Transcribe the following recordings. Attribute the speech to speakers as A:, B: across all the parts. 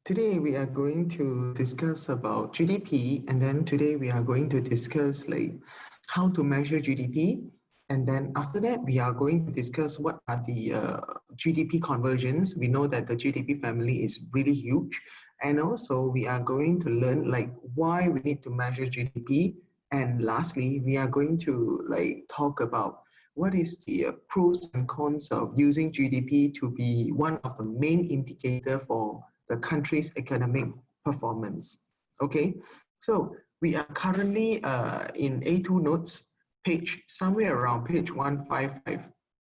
A: Today we are going to discuss about GDP, and then today we are going to discuss like how to measure GDP, and then after that we are going to discuss what are the GDP conversions. We know that the GDP family is really huge, and also we are going to learn like why we need to measure GDP, and lastly we are going to like talk about what is the pros and cons of using GDP to be one of the main indicator for the country's economic performance. Okay, so we are currently in A2 notes, page somewhere around page 155.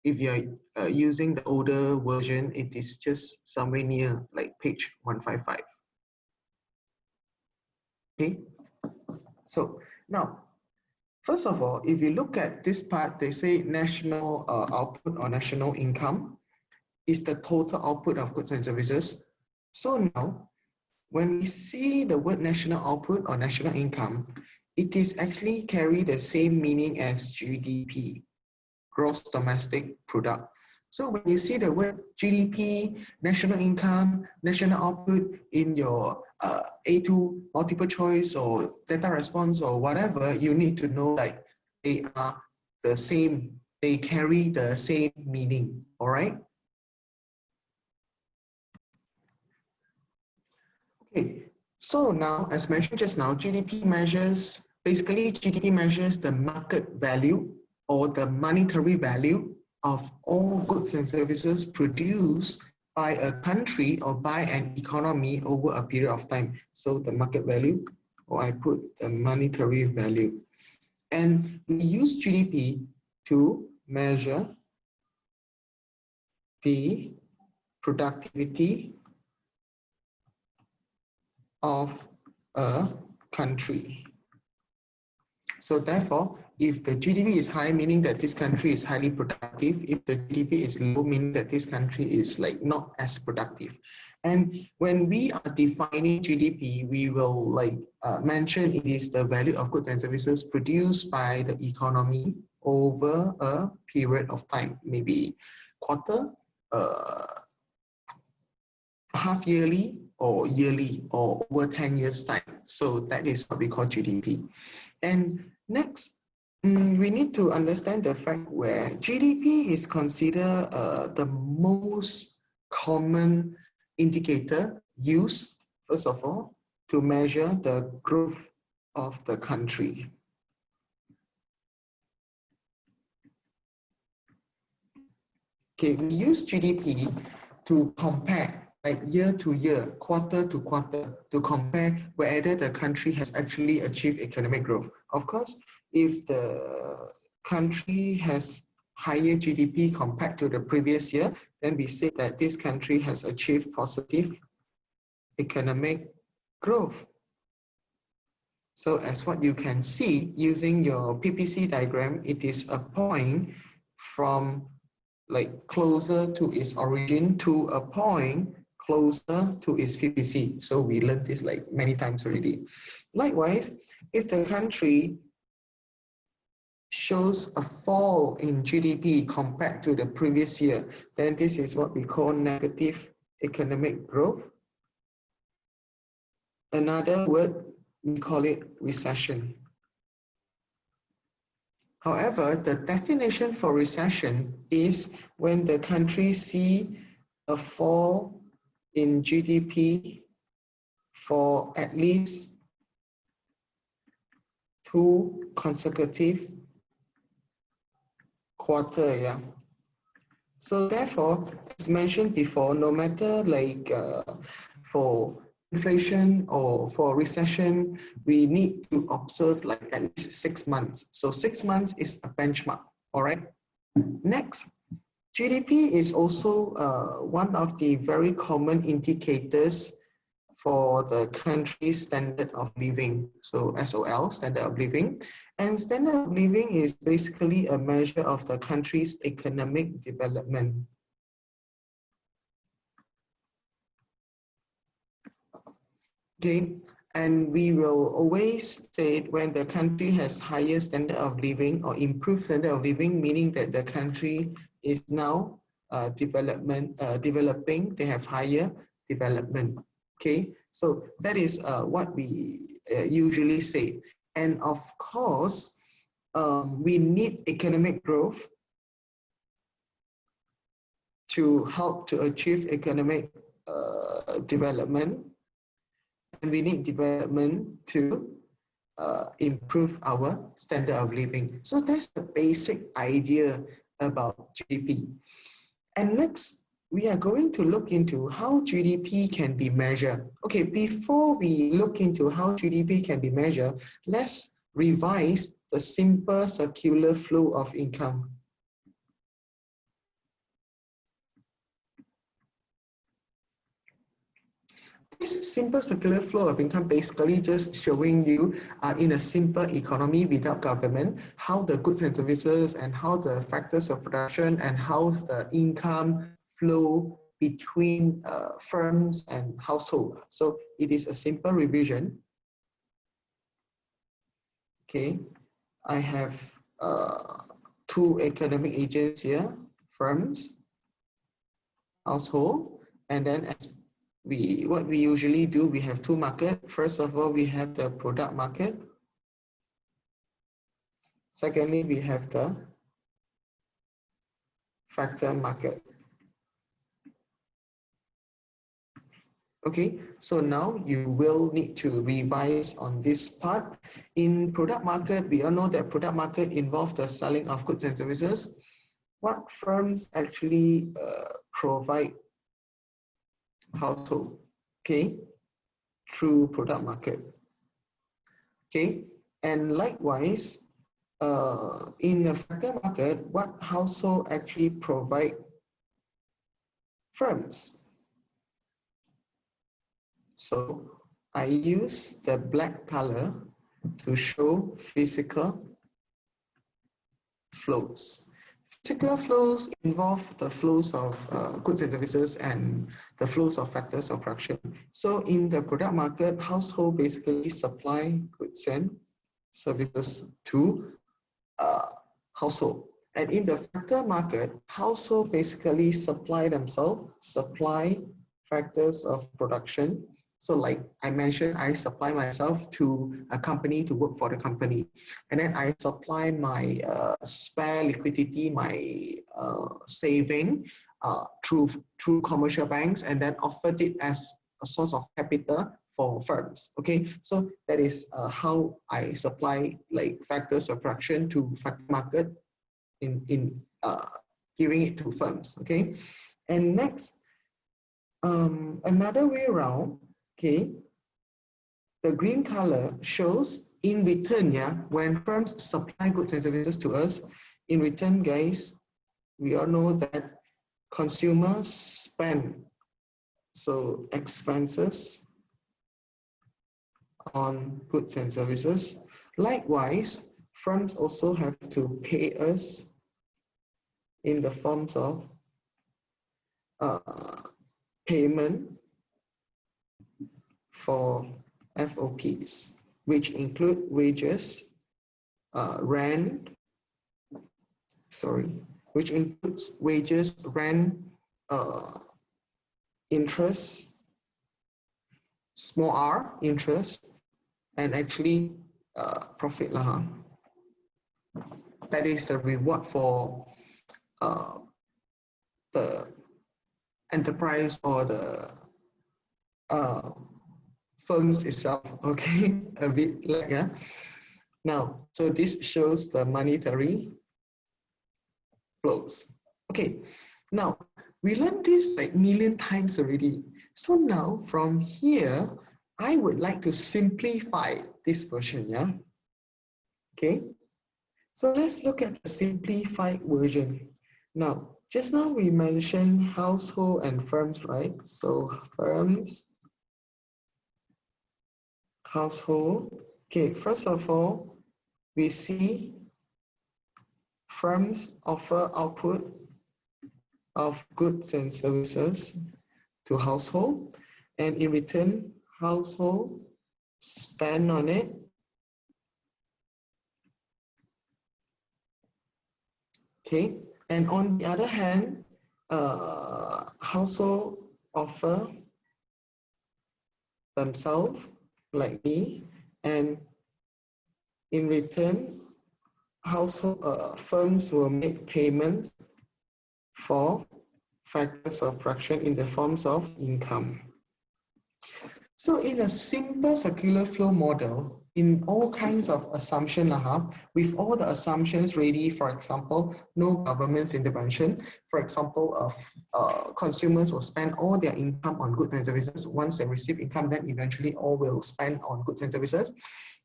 A: If you're using the older version, it is just somewhere near like page 155. Okay, so now, first of all, if you look at this part, they say national output or national income is the total output of goods and services. So now, when we see the word national output or national income, it is actually carry the same meaning as GDP, gross domestic product. So when you see the word GDP, national income, national output in your A2 multiple choice or data response or whatever, you need to know like they are the same, they carry the same meaning, all right? Okay, so now, as mentioned just now, basically GDP measures the market value or the monetary value of all goods and services produced by a country or by an economy over a period of time. So the market value, or I put the monetary value. And we use GDP to measure the productivity of a country. So therefore, if the GDP is high, meaning that this country is highly productive. If the GDP is low, meaning that this country is like not as productive. And when we are defining GDP, we will like mention it is the value of goods and services produced by the economy over a period of time, maybe quarter, half yearly or yearly or over 10 years time. So that is what we call GDP. And next, we need to understand the fact where GDP is considered the most common indicator used, first of all, to measure the growth of the country. Okay, we use GDP to compare like year to year, quarter to quarter, to compare whether the country has actually achieved economic growth. Of course, if the country has higher GDP compared to the previous year, then we say that this country has achieved positive economic growth. So as what you can see using your PPC diagram, it is a point from like closer to its origin to a point closer to its PPC. So we learned this like many times already. Likewise, if the country shows a fall in GDP compared to the previous year, then this is what we call negative economic growth. Another word, we call it recession. However, the definition for recession is when the country see a fall in GDP for at least 2 consecutive quarters. Yeah. So therefore, as mentioned before, no matter like for inflation or for recession, we need to observe like at least 6 months. So 6 months is a benchmark. All right. Next, GDP is also one of the very common indicators for the country's standard of living. So SOL, standard of living. And standard of living is basically a measure of the country's economic development. Okay, and we will always say when the country has higher standard of living or improved standard of living, meaning that the country is now developing, they have higher development. Okay, so that is what we usually say. And of course, we need economic growth to help to achieve economic development, and we need development to improve our standard of living. So that's the basic idea about GDP. And next, we are going to look into how GDP can be measured. Okay, before we look into how GDP can be measured, let's revise the simple circular flow of income. This simple circular flow of income basically just showing you in a simple economy without government, how the goods and services and how the factors of production and how's the income flow between firms and household. So it is a simple revision. Okay, I have two economic agents here, firms, household, and then as what we usually do, we have two markets. First of all, we have the product market. Secondly, we have the factor market. Okay, so now you will need to revise on this part. In product market, we all know that product market involves the selling of goods and services. What firms actually provide household, okay, through product market. Okay, and likewise, in the factor market, what household actually provide firms? So I use the black color to show physical flows. Physical flows involve the flows of goods and services and the flows of factors of production. So in the product market, household basically supply goods and services to household. And in the factor market, household basically supply themselves, supply factors of production. So like I mentioned, I supply myself to a company to work for the company. And then I supply my spare liquidity, my saving through commercial banks, and then offered it as a source of capital for firms. Okay, so that is how I supply like factors of production to factor market in giving it to firms. Okay, and next, another way around. Okay, the green color shows in return, yeah, when firms supply goods and services to us, in return, guys, we all know that consumers spend, so expenses on goods and services. Likewise, firms also have to pay us in the forms of payment for FOPs, which include wages, rent, which includes wages, rent, interest, small r, interest, and actually profit. That is the reward for the enterprise or the firms itself. Okay, a bit like now, so this shows the monetary flows. Okay, now we learned this like million times already. So now from here, I would like to simplify this version, yeah? Okay, so let's look at the simplified version. Now, just now we mentioned household and firms, right? So firms, household. Okay, first of all, we see firms offer output of goods and services to household, and in return, household spend on it. Okay, and on the other hand, household offer themselves, like me, and in return, household firms will make payments for factors of production in the forms of income. So in a simple circular flow model, in all kinds of assumptions, with all the assumptions ready, for example, no government's intervention, for example, consumers will spend all their income on goods and services. Once they receive income, then eventually all will spend on goods and services.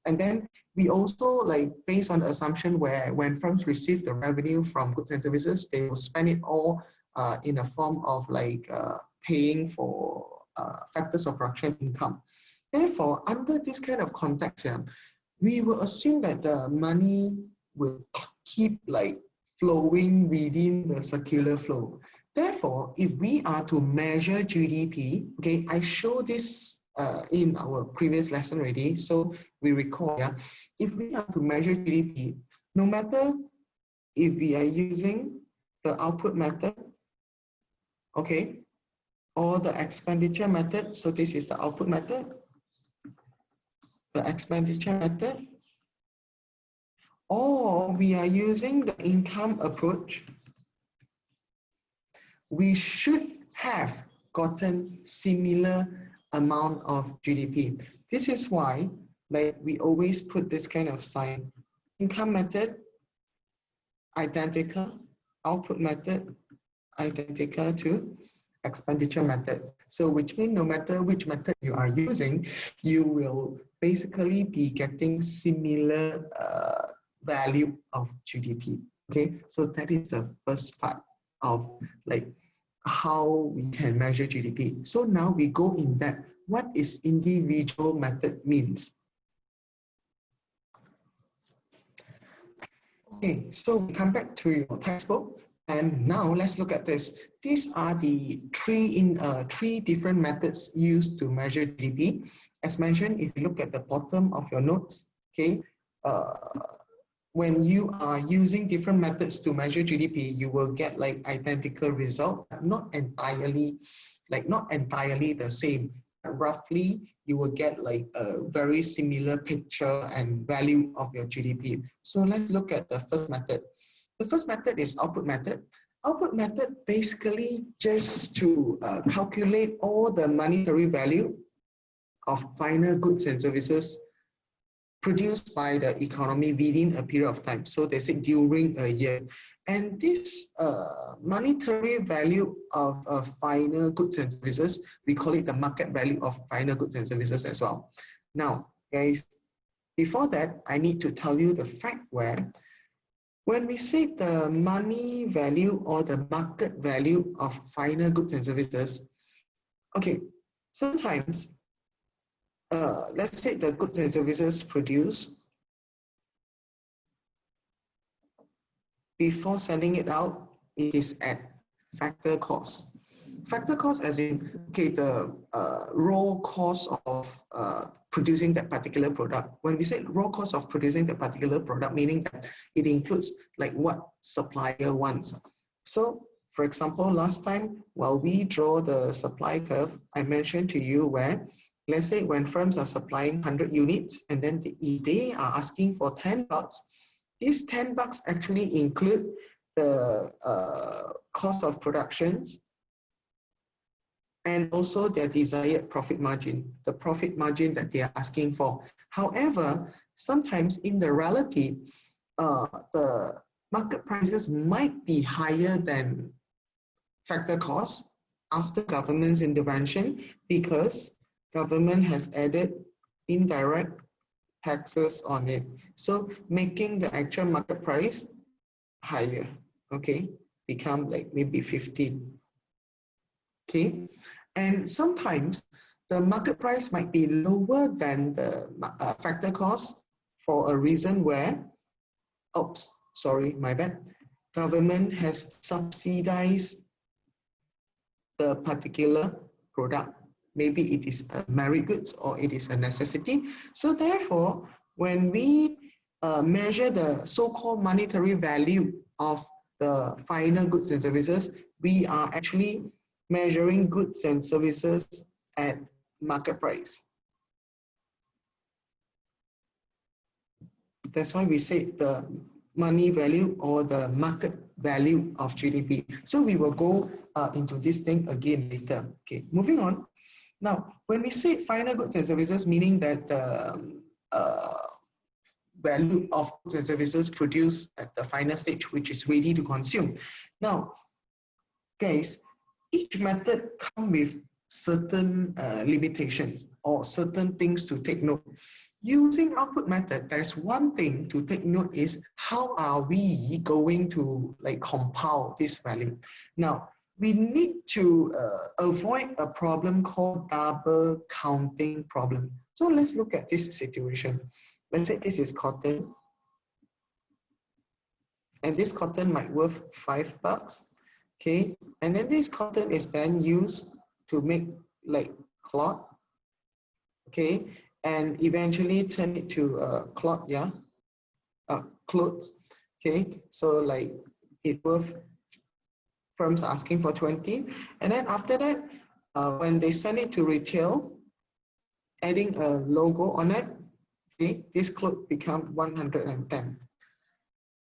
A: And then we also, like, based on the assumption where when firms receive the revenue from goods and services, they will spend it all in a form of like paying for factors of production income. Therefore, under this kind of context, we will assume that the money will keep like flowing within the circular flow. Therefore, if we are to measure GDP, okay, I showed this in our previous lesson already, so we recall, if we are to measure GDP, no matter if we are using the output method, okay, or the expenditure method, so this is the output method, the expenditure method, or we are using the income approach, we should have gotten similar amount of GDP. This is why, like, we always put this kind of sign. Income method, identical. Output method, identical to expenditure method. So which means no matter which method you are using, you will basically be getting similar value of GDP. Okay, so that is the first part of like how we can measure GDP. So now we go in depth. What is individual method means? Okay, so we come back to your textbook, and now let's look at this. These are the three different methods used to measure GDP. As mentioned, if you look at the bottom of your notes, okay, when you are using different methods to measure GDP, you will get like identical result, but not entirely the same. Roughly, you will get like a very similar picture and value of your GDP. So let's look at the first method. The first method is output method. Output method basically just to calculate all the monetary value of final goods and services produced by the economy within a period of time. So they say during a year. And this monetary value of final goods and services, we call it the market value of final goods and services as well. Now, guys, before that, I need to tell you the fact where when we say the money value or the market value of final goods and services, okay, sometimes let's say the goods and services produced, before selling it out, it is at factor cost. Factor cost as in, okay, the raw cost of producing that particular product. When we say raw cost of producing that particular product, meaning that it includes like what supplier wants. So, for example, last time while we draw the supply curve, I mentioned to you where, let's say when firms are supplying 100 units and then if they are asking for $10, these $10 actually include the cost of productions and also their desired profit margin, the profit margin that they are asking for. However, sometimes in the reality, the market prices might be higher than factor cost after government's intervention because government has added indirect taxes on it. So making the actual market price higher, okay, become like maybe 15. Okay, and sometimes the market price might be lower than the factor cost for a reason where, oops, sorry, my bad, government has subsidized the particular product. Maybe it is a merit goods or it is a necessity. So therefore, when we measure the so-called monetary value of the final goods and services, we are actually measuring goods and services at market price. That's why we say the money value or the market value of GDP. So we will go into this thing again later. Okay, moving on. Now, when we say final goods and services, meaning that the value of goods and services produced at the final stage, which is ready to consume. Now, guys, each method comes with certain limitations or certain things to take note. Using output method, there is one thing to take note is how are we going to compile this value. Now, we need to avoid a problem called double counting problem. So let's look at this situation. Let's say this is cotton, and this cotton might worth $5. Okay, and then this cotton is then used to make cloth, okay, and eventually turn it to cloth, yeah, clothes, okay. So it worth, firms are asking for 20, and then after that, when they send it to retail, adding a logo on it, see, this cloth become 110.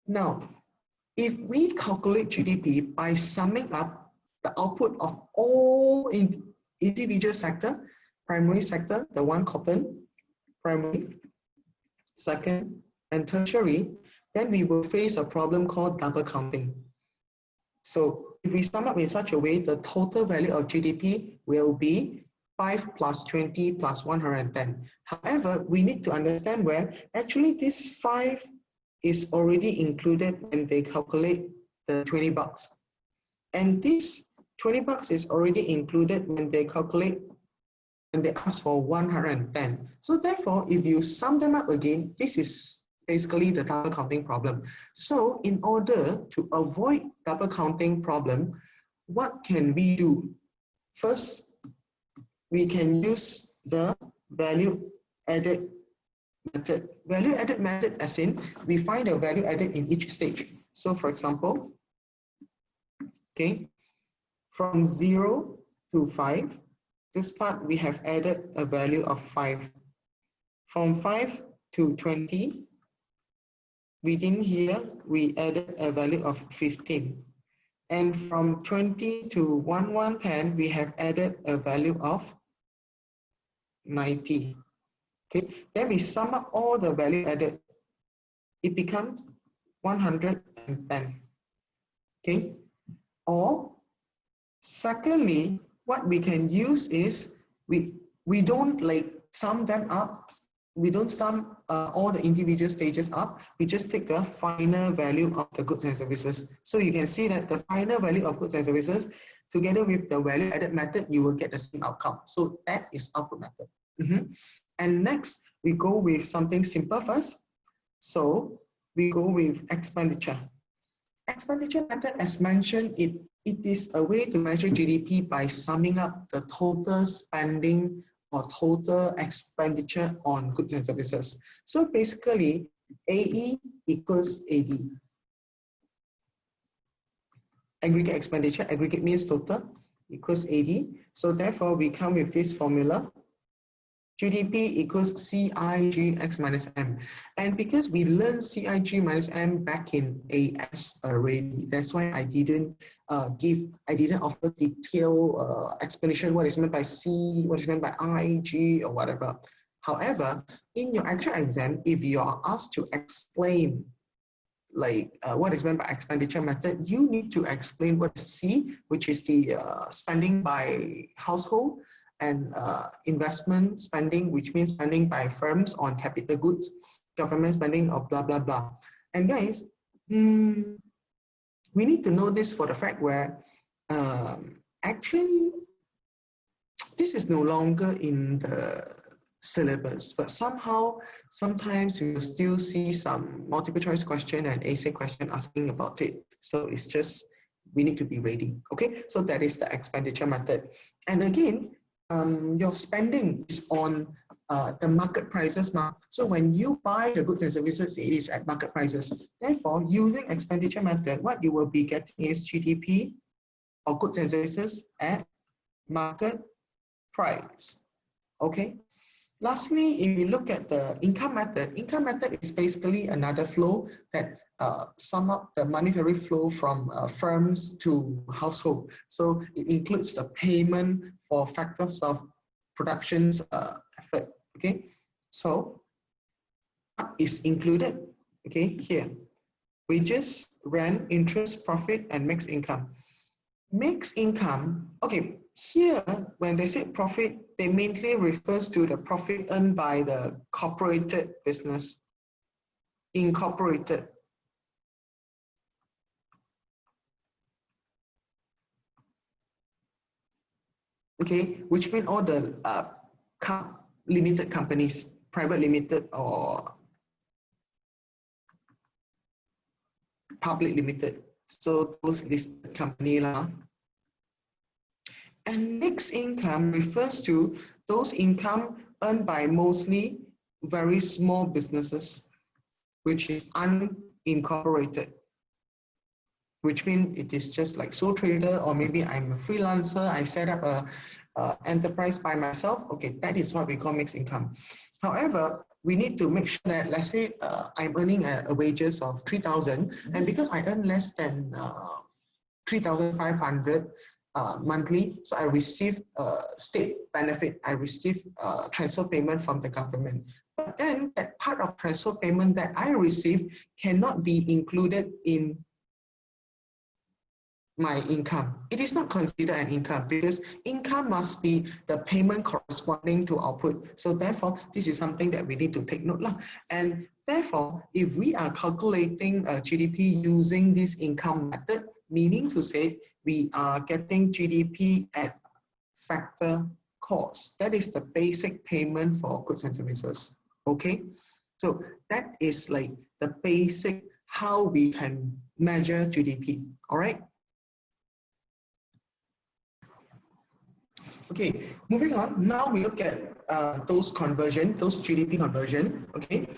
A: Now, if we calculate GDP by summing up the output of all individual sector, primary sector, the one cotton, primary, second, and tertiary, then we will face a problem called double counting. So if we sum up in such a way, the total value of GDP will be 5 plus 20 plus 110. However, we need to understand where actually this 5 is already included when they calculate the $20. And this $20 is already included when they calculate and they ask for 110. So therefore, if you sum them up again, this is basically the double counting problem. So in order to avoid double counting problem, what can we do? First, we can use the value added method. Value added method as in, we find a value added in each stage. So for example, okay, from 0 to 5, this part we have added a value of 5. From 5 to 20, within here, we added a value of 15. And from 20 to 110, we have added a value of 90. Okay, then we sum up all the value added. It becomes 110. Okay, or secondly, what we can use is we don't sum them up. We don't sum all the individual stages up. We just take the final value of the goods and services. So you can see that the final value of goods and services together with the value added method, you will get the same outcome. So that is output method. And next, we go with something simple first. So we go with expenditure. Expenditure method, as mentioned, it is a way to measure GDP by summing up the total spending or total expenditure on goods and services. So basically, AE equals AD. Aggregate expenditure, aggregate means total, equals AD. So therefore, we come with this formula. GDP equals CIGX minus M. And because we learned CIG minus M back in AS already, that's why I didn't offer detailed explanation what is meant by C, what is meant by IG or whatever. However, in your actual exam, if you are asked to explain what is meant by expenditure method, you need to explain what is C, which is the spending by household, and investment spending, which means spending by firms on capital goods, government spending, or blah, blah, blah. And guys, we need to know this for the fact where actually this is no longer in the syllabus, but somehow, sometimes we will still see some multiple choice question and essay question asking about it. So it's just, we need to be ready, okay? So that is the expenditure method. And again, your spending is on the market prices now. So when you buy the goods and services, it is at market prices. Therefore, using expenditure method, what you will be getting is GDP or goods and services at market price. Okay. Lastly, if you look at the income method is basically another flow that sum up the monetary flow from firms to household. So it includes the payment for factors of production's effort. Okay, so what is included? Okay, here wages, rent, interest, profit, and mixed income. Mixed income, okay, here when they say profit, they mainly refers to the profit earned by the corporated business, incorporated. Okay, which means all the limited companies, private limited or public limited. So those listed company lah. And mixed income refers to those income earned by mostly very small businesses, which is unincorporated, which means it is just like sole trader, or maybe I'm a freelancer, I set up a enterprise by myself. Okay, that is what we call mixed income. However, we need to make sure that, let's say I'm earning a wages of 3,000, and because I earn less than 3,500 monthly, so I receive state benefit, I receive transfer payment from the government. But then that part of transfer payment that I receive cannot be included in my income. It is not considered an income because income must be the payment corresponding to output. So therefore, this is something that we need to take note of. And therefore, if we are calculating GDP using this income method, meaning to say we are getting GDP at factor cost. That is the basic payment for goods and services. Okay, so that is like the basic how we can measure GDP. All right. Okay, moving on. Now we look at those conversion, those GDP conversion. Okay,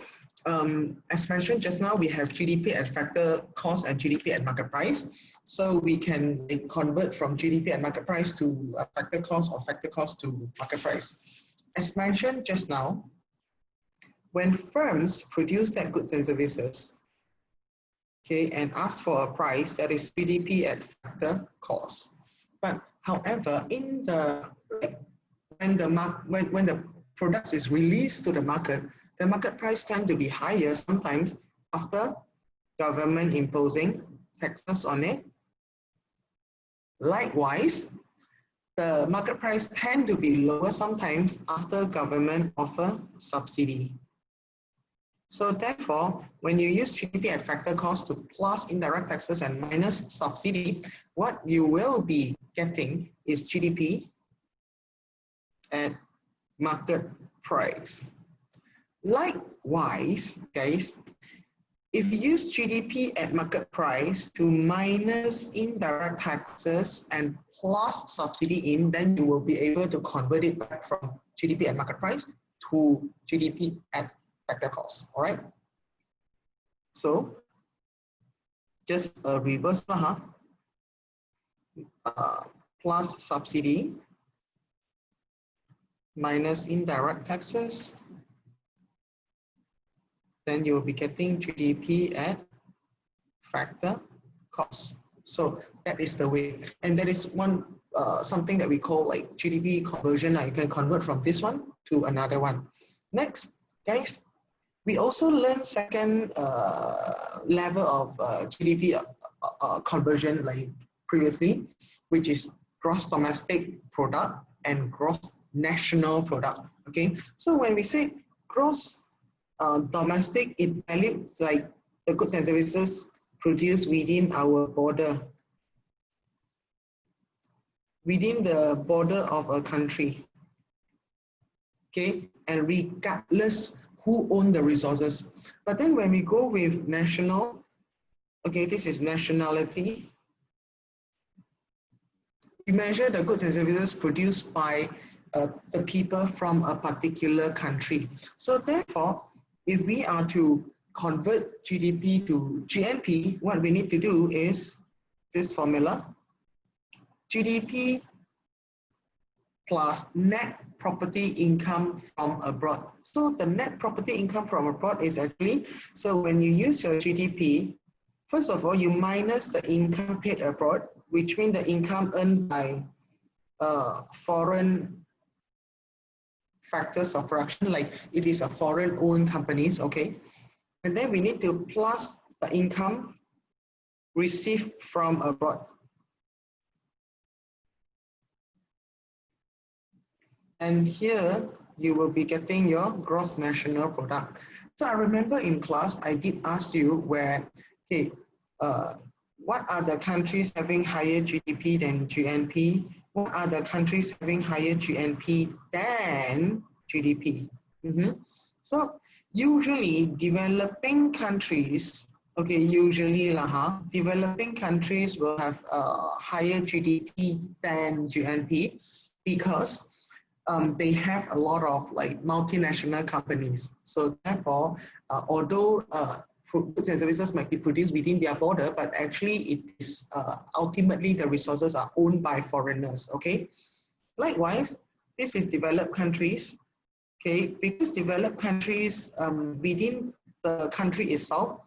A: as mentioned just now, we have GDP at factor cost and GDP at market price. So we can convert from GDP at market price to factor cost, or factor cost to market price. As mentioned just now, when firms produce their goods and services, okay, and ask for a price, that is GDP at factor cost. But however, in the when the product is released to the market price tend to be higher sometimes after government imposing taxes on it. Likewise, the market price tend to be lower sometimes after government offer subsidy. So therefore, when you use GDP at factor cost to plus indirect taxes and minus subsidy, what you will be getting is GDP at market price. Likewise, guys, if you use GDP at market price to minus indirect taxes and plus subsidy in, then you will be able to convert it back from GDP at market price to GDP at factor cost. All right. So just a reverse plus subsidy minus indirect taxes, then you will be getting GDP at factor cost. So that is the way, and that is one something that we call like GDP conversion. You can convert from this one to another one. Next, guys, we also learned second level of GDP conversion like previously, which is gross domestic product and gross national product. Okay, so when we say gross domestic, it values like the goods and services produced within our border, within the border of a country. Okay, and regardless who own the resources. But then when we go with national, okay, this is nationality. We measure the goods and services produced by the people from a particular country. So therefore, if we are to convert GDP to GNP, what we need to do is this formula: GDP plus net property income from abroad. So the net property income from abroad is actually, so when you use your GDP, first of all, you minus the income paid abroad, which means the income earned by foreign factors of production, like it is a foreign owned companies, okay? And then we need to plus the income received from abroad. And here you will be getting your gross national product. So I remember in class, I did ask you where, okay, what are the countries having higher GDP than GNP? What are the countries having higher GNP than GDP? So usually developing countries, okay, usually developing countries will have higher GDP than GNP because they have a lot of like multinational companies. So therefore, although goods and services might be produced within their border, but actually it is ultimately the resources are owned by foreigners, okay? Likewise, this is developed countries, okay? Because developed countries within the country itself,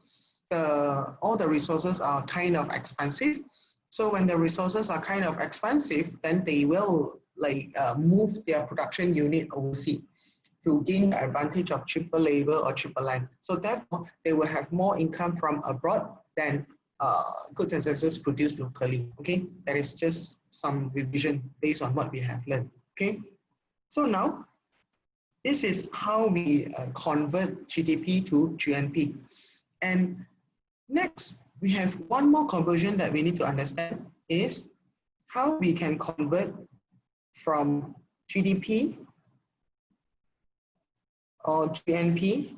A: all the resources are kind of expensive. So when the resources are kind of expensive, then they will like move their production unit overseas to gain the advantage of cheaper labor or cheaper land. So therefore, they will have more income from abroad than goods and services produced locally. Okay, that is just some revision based on what we have learned. Okay, so now this is how we convert GDP to GNP. And next, we have one more conversion that we need to understand is how we can convert from GDP or GNP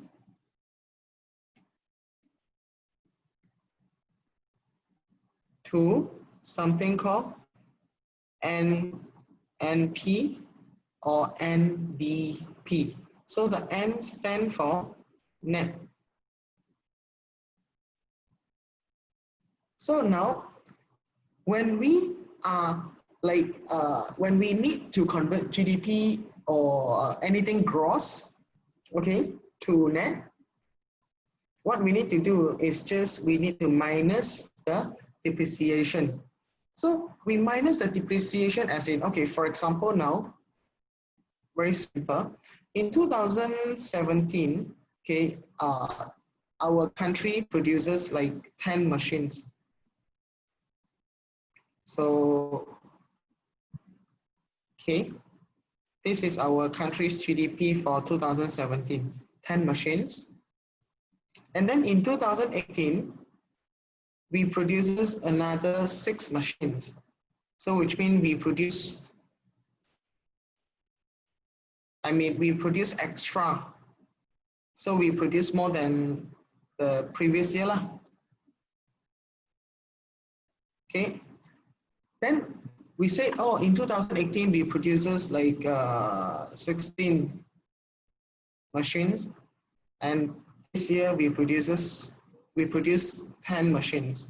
A: to something called NP or NBP. So the N stands for net. So now, when we are when we need to convert GDP or anything gross, okay, to net, what we need to do is just we need to minus the depreciation. So we minus the depreciation as in, okay, for example now, very simple, in 2017, okay, our country produces like 10 machines. So, okay, this is our country's GDP for 2017, 10 machines. And then in 2018, we produces another 6 machines. So which means we produce, we produce extra. So we produce more than the previous year lah. Okay. Then we say, oh, in 2018, we produces like 16 machines. And this year we produce 10 machines.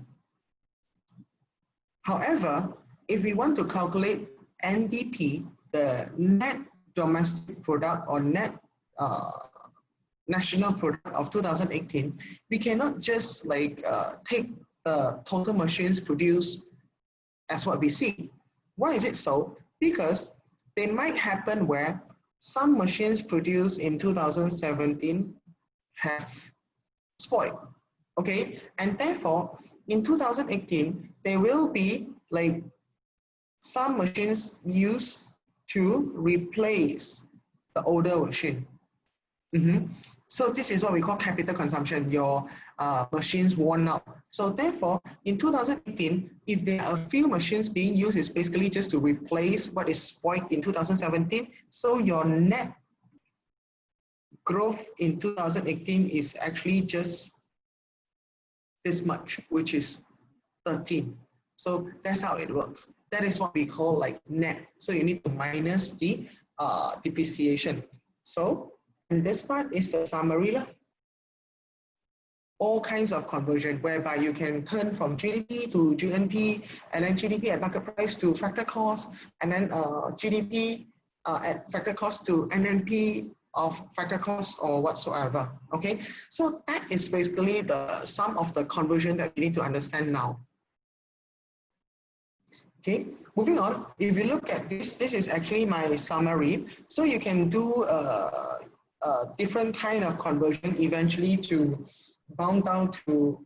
A: However, if we want to calculate NDP, the net domestic product or net national product of 2018, we cannot just like take the total machines produced as what we see. Why is it so? Because they might happen where some machines produced in 2017 have spoiled, okay? And therefore, in 2018, there will be like some machines used to replace the older machine. So this is what we call capital consumption, your machines worn out. So therefore, in 2018, if there are a few machines being used, it's basically just to replace what is spoiled in 2017. So your net growth in 2018 is actually just this much, which is 13. So that's how it works. That is what we call like net. So you need to minus the depreciation. So, and this part is the summary lah. All kinds of conversion whereby you can turn from GDP to GNP, and then GDP at market price to factor cost, and then GDP at factor cost to NNP of factor cost or whatsoever. Okay, so that is basically the sum of the conversion that we need to understand now. Okay, moving on, if you look at this, this is actually my summary. So you can do a different kind of conversion eventually to bound down to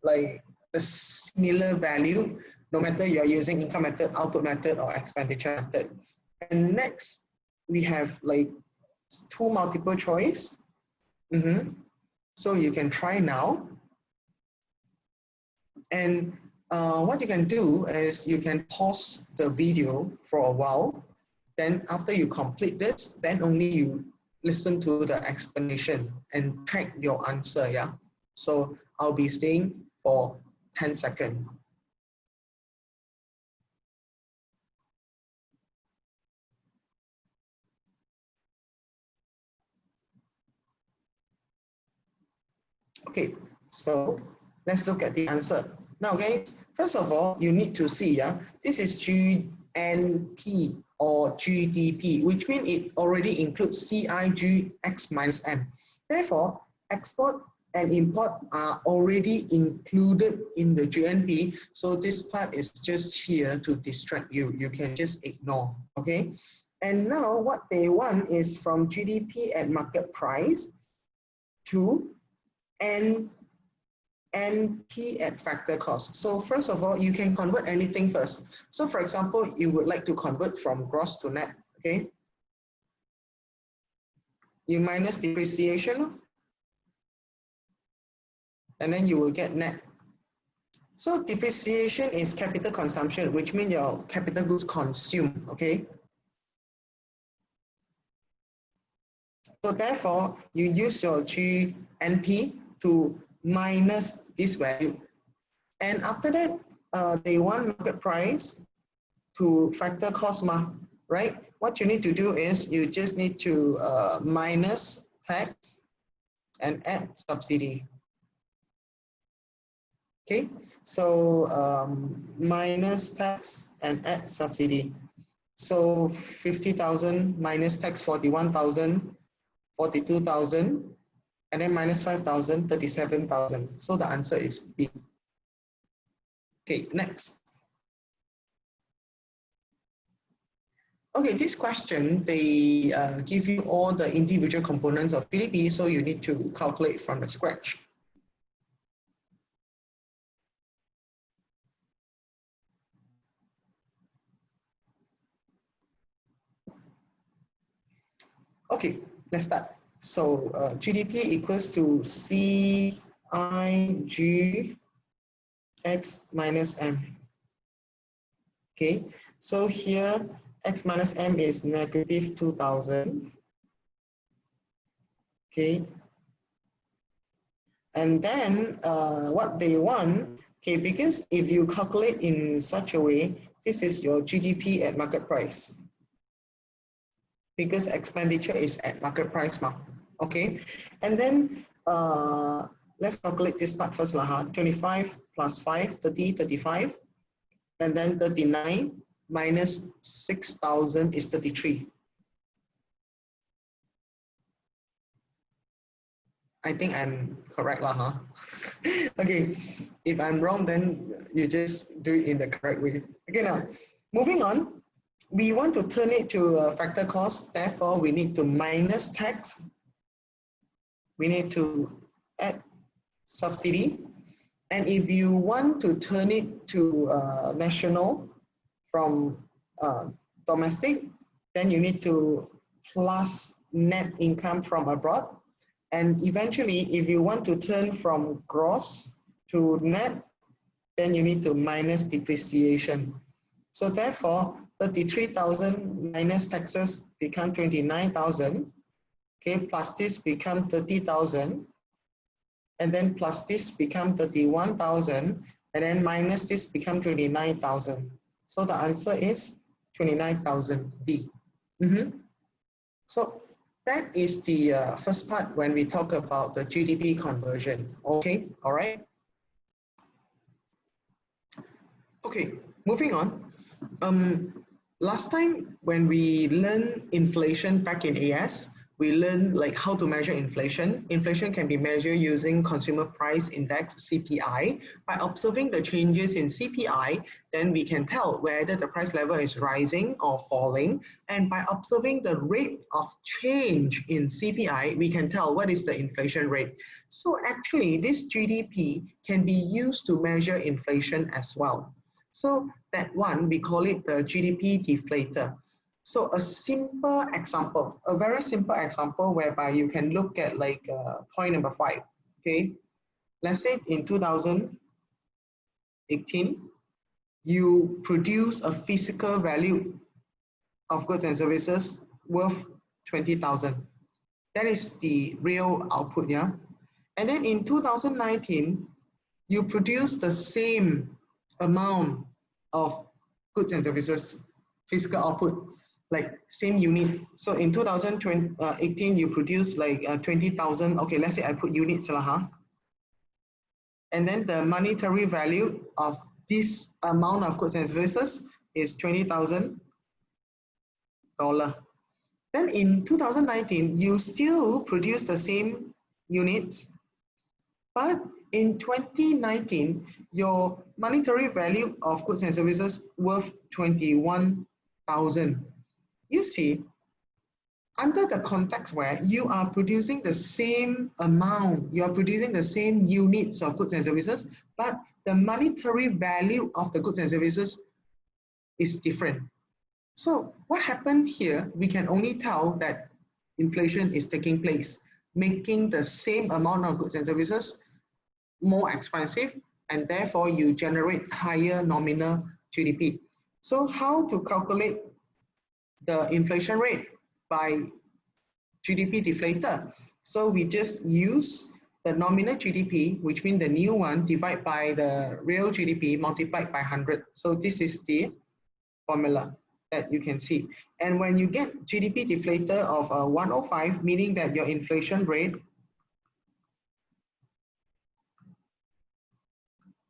A: like a similar value, no matter you're using income method, output method, or expenditure method. And next, we have like two multiple choice. So you can try now. And what you can do is you can pause the video for a while. Then after you complete this, then only you listen to the explanation and check your answer, yeah? So I'll be staying for 10 seconds. Okay, so let's look at the answer. Now guys, first of all, you need to see, yeah, this is GNP or GDP, which means it already includes CIGX minus M. Therefore, export and import are already included in the GNP. So this part is just here to distract you. You can just ignore, okay? And now what they want is from GDP at market price to NP at factor cost. So first of all, you can convert anything first. So for example, you would like to convert from gross to net, okay? You minus depreciation, and then you will get net. So depreciation is capital consumption, which means your capital goods consumed, okay? So therefore, you use your GNP to minus this value. And after that, they want market price to factor cost, right? What you need to do is you just need to minus tax and add subsidy. Okay, so minus tax and add subsidy. So 50,000 minus tax 41,000, 42,000, and then minus 5,000, 37,000. So the answer is B. Okay, next. Okay, this question, they give you all the individual components of GDP, so you need to calculate from the scratch. Okay, let's start. So GDP equals to CIGX minus M. Okay, so here X minus M is negative 2,000. Okay, and then what they want, okay, because if you calculate in such a way, this is your GDP at market price. Because expenditure is at market price, okay? And then let's calculate this part first, 25 plus 5, 30, 35. And then 39 minus 6,000 is 33. I think I'm correct, Okay, if I'm wrong, then you just do it in the correct way. Okay, now, moving on. We want to turn it to a factor cost, therefore we need to minus tax. We need to add subsidy. And if you want to turn it to national from domestic, then you need to plus net income from abroad. And eventually, if you want to turn from gross to net, then you need to minus depreciation. So therefore, 33,000 minus taxes become 29,000. Okay, plus this become 30,000. And then plus this become 31,000. And then minus this become 29,000. So the answer is 29,000 B. So that is the first part when we talk about the GDP conversion. Okay, all right. Okay, moving on. Last time when we learned inflation back in AS, we learned like how to measure inflation. Inflation can be measured using consumer price index CPI. By observing the changes in CPI, then we can tell whether the price level is rising or falling. And by observing the rate of change in CPI, we can tell what is the inflation rate. So actually this GDP can be used to measure inflation as well. So that one, we call it the GDP deflator. So a simple example, a very simple example whereby you can look at like point number 5, okay? Let's say in 2018, you produce a physical value of goods and services worth 20,000. That is the real output, yeah? And then in 2019, you produce the same amount of goods and services, physical output, like same unit. So in 2018, you produce like 20,000. Okay, let's say I put units lah, huh? And then the monetary value of this amount of goods and services is $20,000. Then in 2019, you still produce the same units, but in 2019, your monetary value of goods and services worth 21,000. You see, under the context where you are producing the same amount, you are producing the same units of goods and services, but the monetary value of the goods and services is different. So what happened here, we can only tell that inflation is taking place, making the same amount of goods and services more expensive, and therefore you generate higher nominal GDP. So how to calculate the inflation rate by GDP deflator? So we just use the nominal GDP, which means the new one, divide by the real GDP multiplied by 100. So this is the formula that you can see. And when you get GDP deflator of 105, meaning that your inflation rate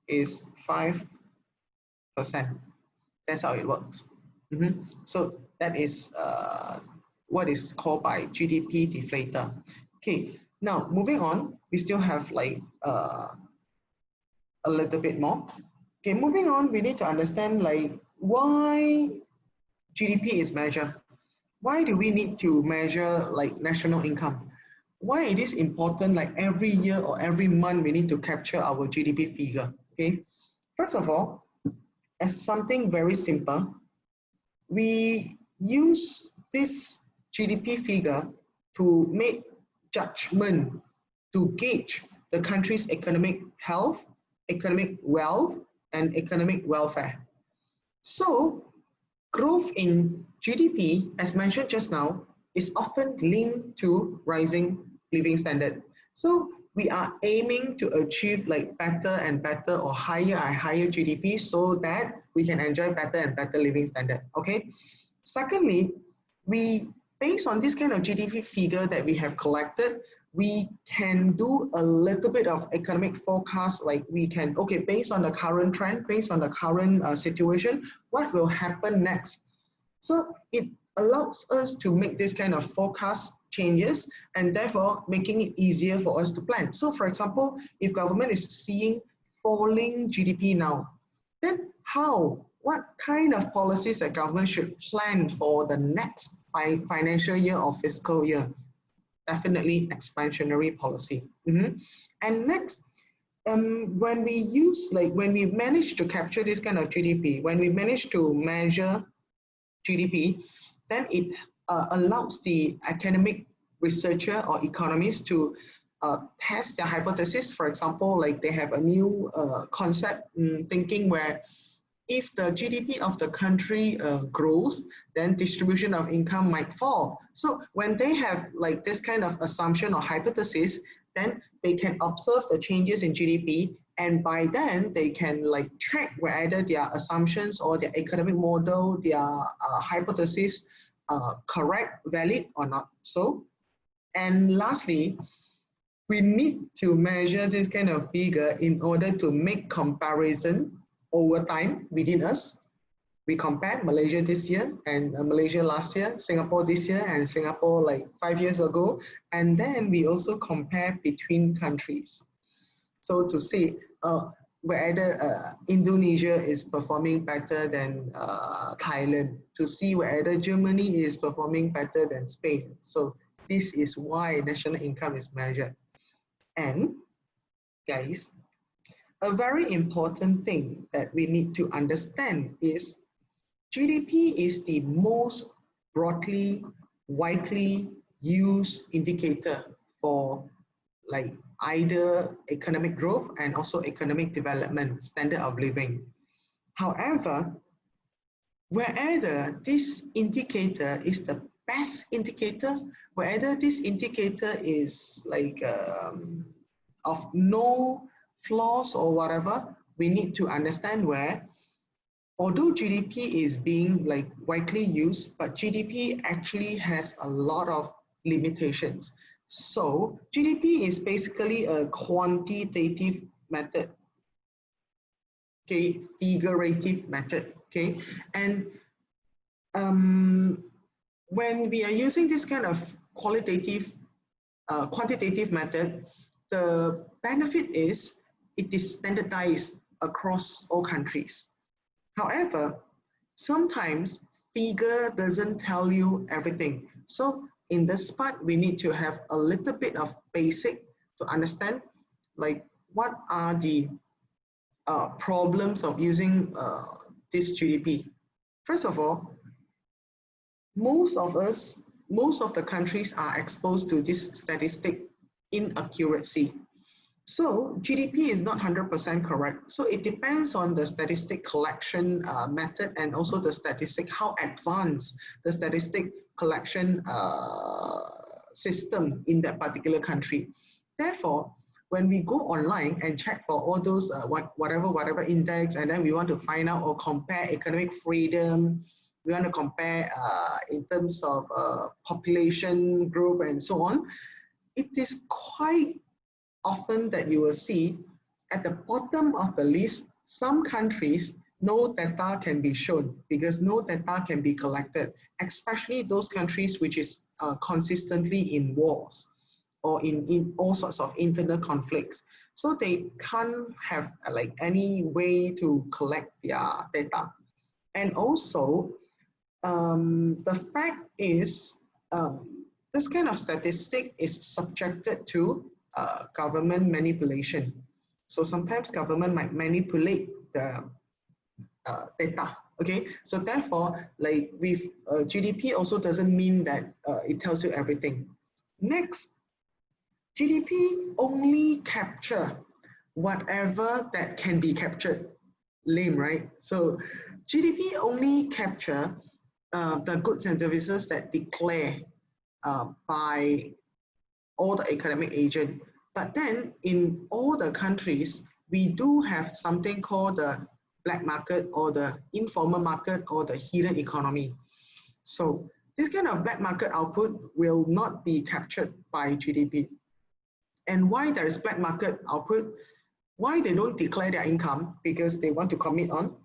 A: is 5%. That's how it works. So that is what is called by GDP deflator. Okay, now moving on, we still have like a little bit more. Okay, moving on, we need to understand like why GDP is measured. Why do we need to measure like national income? Why it is important like every year or every month we need to capture our GDP figure? Okay, first of all, as something very simple, we use this GDP figure to make judgment, to gauge the country's economic health, economic wealth, and economic welfare. So growth in GDP, as mentioned just now, is often linked to rising living standard. So we are aiming to achieve like better and better or higher and higher GDP so that we can enjoy better and better living standard, okay? Secondly, based on this kind of GDP figure that we have collected, we can do a little bit of economic forecast, like we can, okay, based on the current trend, based on the current situation, what will happen next? So it allows us to make this kind of forecast changes and therefore making it easier for us to plan. So for example, if government is seeing falling GDP now, then what kind of policies the government should plan for the next financial year or fiscal year? Definitely expansionary policy. And next, when we manage to capture this kind of GDP, when we manage to measure GDP, then it allows the academic researcher or economists to test their hypothesis. For example, like they have a new concept thinking where if the GDP of the country grows, then distribution of income might fall. So when they have like this kind of assumption or hypothesis, then they can observe the changes in GDP, and by then they can like check whether their assumptions or their economic model, their hypothesis correct, valid or not. So, and lastly, we need to measure this kind of figure in order to make comparison over time within us, we compare Malaysia this year and Malaysia last year, Singapore this year and Singapore like 5 years ago. And then we also compare between countries. So to see whether Indonesia is performing better than Thailand, to see whether Germany is performing better than Spain. So this is why national income is measured. And guys, a very important thing that we need to understand is GDP is the most broadly, widely used indicator for like either economic growth and also economic development, standard of living. However, whether this indicator is the best indicator, whether this indicator is like of no flaws or whatever, we need to understand where although GDP is being like widely used, but GDP actually has a lot of limitations. So GDP is basically a quantitative method, okay, figurative method, okay, and when we are using this kind of quantitative method, the benefit is it is standardized across all countries. However, sometimes figure doesn't tell you everything. So in this part, we need to have a little bit of basic to understand like what are the problems of using this GDP. First of all, most of the countries are exposed to this statistic inaccuracy. So GDP is not 100% correct. So it depends on the statistic collection method and also the statistic, how advanced the statistic collection system in that particular country. Therefore, when we go online and check for all those whatever index, and then we want to find out or compare economic freedom, we want to compare in terms of population growth and so on, it is quite often that you will see at the bottom of the list, some countries, no data can be shown because no data can be collected, especially those countries which is consistently in wars or in all sorts of internal conflicts. So they can't have like any way to collect their data. And also, the fact is, this kind of statistic is subjected to government manipulation. So sometimes government might manipulate the data, okay? So therefore, like with GDP also doesn't mean that it tells you everything. Next, GDP only capture whatever that can be captured. Lame, right? So GDP only capture the goods and services that declare by all the economic agent. But then in all the countries, we do have something called the black market or the informal market or the hidden economy. So this kind of black market output will not be captured by GDP. And why there is black market output? Why they don't declare their income? Because they want to commit on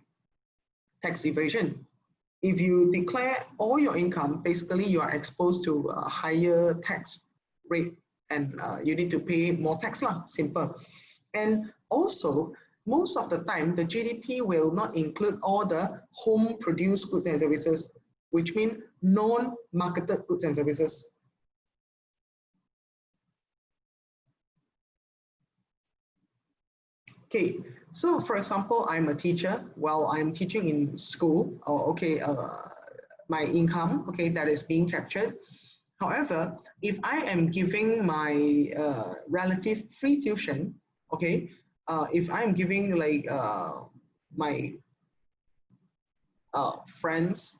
A: tax evasion. If you declare all your income, basically you are exposed to a higher tax rate and you need to pay more tax lah, simple. And also, most of the time, the GDP will not include all the home-produced goods and services, which mean non-marketed goods and services. Okay, so for example, I'm a teacher. While I'm teaching in school, my income, okay, that is being captured. However, if I am giving my relative free tuition, okay, if I'm giving like my friends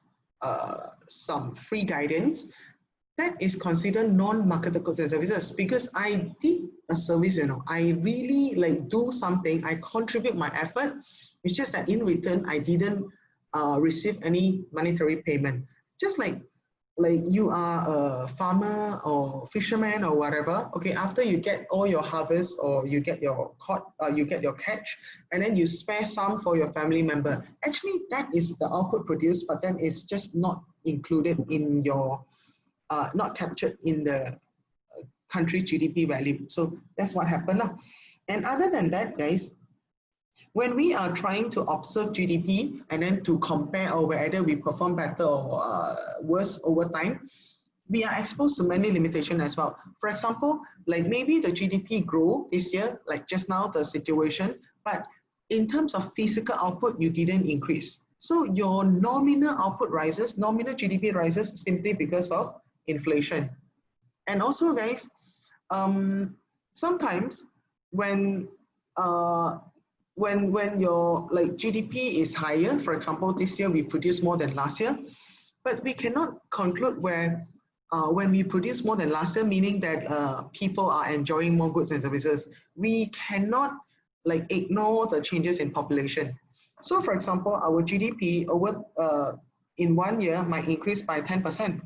A: some free guidance, that is considered non-marketed goods and services because I did a service, you know, I really like do something, I contribute my effort. It's just that in return, I didn't receive any monetary payment. Just like like you are a farmer or fisherman or whatever, okay, after you get all your harvest or you get your caught, you get your catch, and then you spare some for your family member. Actually, that is the output produced, but then it's just not included in your, not captured in the country's GDP value. So that's what happened now. And other than that, guys, when we are trying to observe GDP and then to compare or whether we perform better or worse over time, we are exposed to many limitations as well. For example, like maybe the GDP grow this year, like just now the situation, but in terms of physical output, you didn't increase. So your nominal output rises, nominal GDP rises simply because of inflation. And also, guys, sometimes when uh, when your like GDP is higher, for example, this year we produce more than last year, but we cannot conclude where when we produce more than last year, meaning that people are enjoying more goods and services. We cannot like ignore the changes in population. So, for example, our GDP over in 1 year might increase by 10%.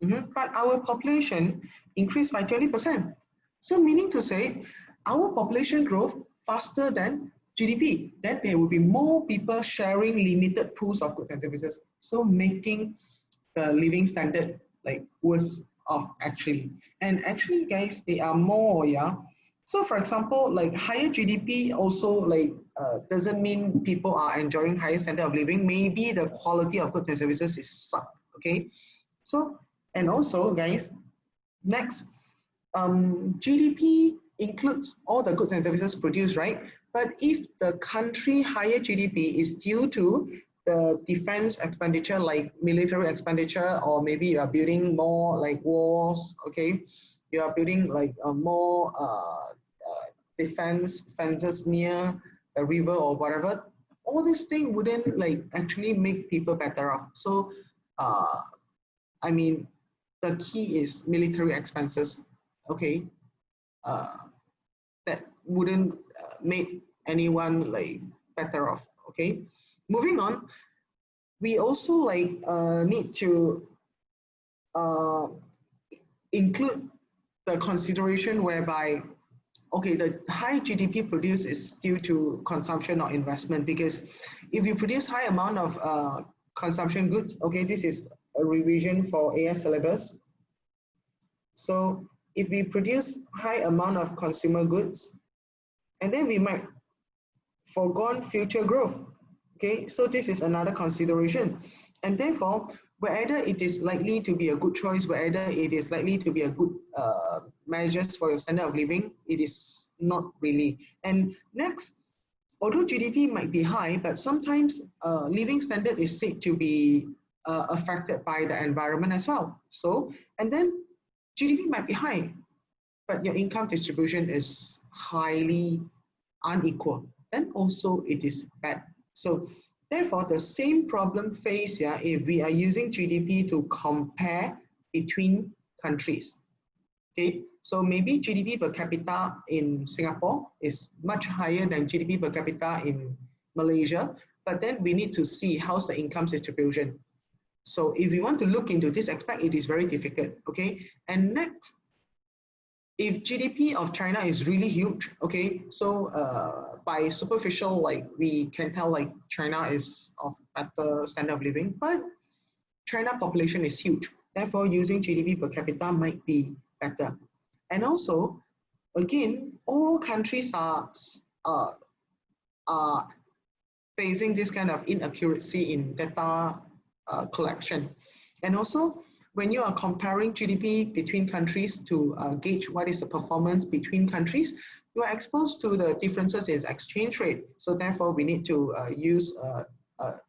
A: But our population increased by 20%. So meaning to say, our population growth faster than GDP, then there will be more people sharing limited pools of goods and services. So making the living standard like worse off actually. And actually, guys, they are more, yeah. So for example, like higher GDP also like doesn't mean people are enjoying higher standard of living. Maybe the quality of goods and services is sucked, okay? So, and also, guys, next, GDP includes all the goods and services produced, right? But if the country higher GDP is due to the defense expenditure, like military expenditure, or maybe you are building more like walls, okay? You are building like more defense fences near a river or whatever. All this thing wouldn't like actually make people better off. So, I mean, the key is military expenses, okay? Uh, that wouldn't make anyone like better off, okay? Moving on, we also like need to uh, include the consideration whereby, okay, the high GDP produced is due to consumption or investment, because if you produce high amount of consumption goods, okay, this is a revision for AS syllabus. So if we produce high amount of consumer goods, and then we might forgone future growth. Okay, so this is another consideration. And therefore, whether it is likely to be a good choice, whether it is likely to be a good measures for your standard of living, it is not really. And next, although GDP might be high, but sometimes living standard is said to be affected by the environment as well. So, and then GDP might be high, but your income distribution is highly unequal, then also it is bad. So therefore, the same problem faced here if we are using GDP to compare between countries. Okay, so maybe GDP per capita in Singapore is much higher than GDP per capita in Malaysia, but then we need to see how's the income distribution. So if we want to look into this aspect, it is very difficult, okay? And next, if GDP of China is really huge, okay, so by superficial, like we can tell like China is of better standard of living, but China population is huge. Therefore, using GDP per capita might be better. And also, again, all countries are facing this kind of inaccuracy in data collection. And also, when you are comparing GDP between countries to gauge what is the performance between countries, you are exposed to the differences in exchange rate. So therefore, we need to use a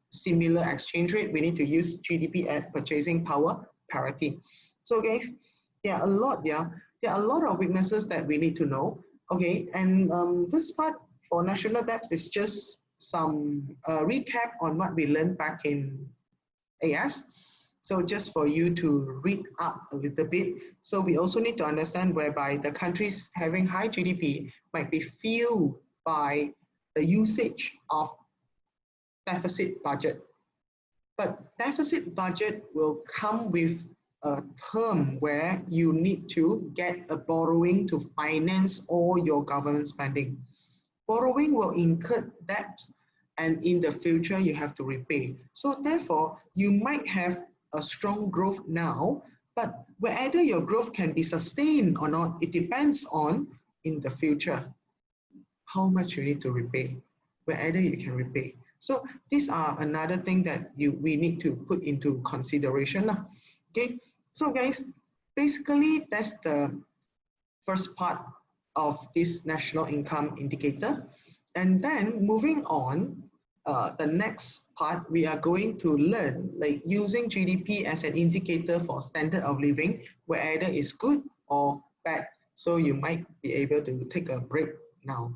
A: similar exchange rate. We need to use GDP at purchasing power parity. So guys, there are a lot, yeah. There are a lot of weaknesses that we need to know. Okay, and this part for national debts is just some recap on what we learned back in AS. So just for you to read up a little bit. So we also need to understand whereby the countries having high GDP might be fueled by the usage of deficit budget. But deficit budget will come with a term where you need to get a borrowing to finance all your government spending. Borrowing will incur debts, and in the future you have to repay. So therefore, you might have a strong growth now, but whether your growth can be sustained or not, it depends on in the future how much you need to repay, whether you can repay. So these are another thing that we need to put into consideration lah. Okay, so guys, basically that's the first part of this national income indicator. And then moving on, the next part, we are going to learn like using GDP as an indicator for standard of living, whether it's good or bad. So you might be able to take a break now.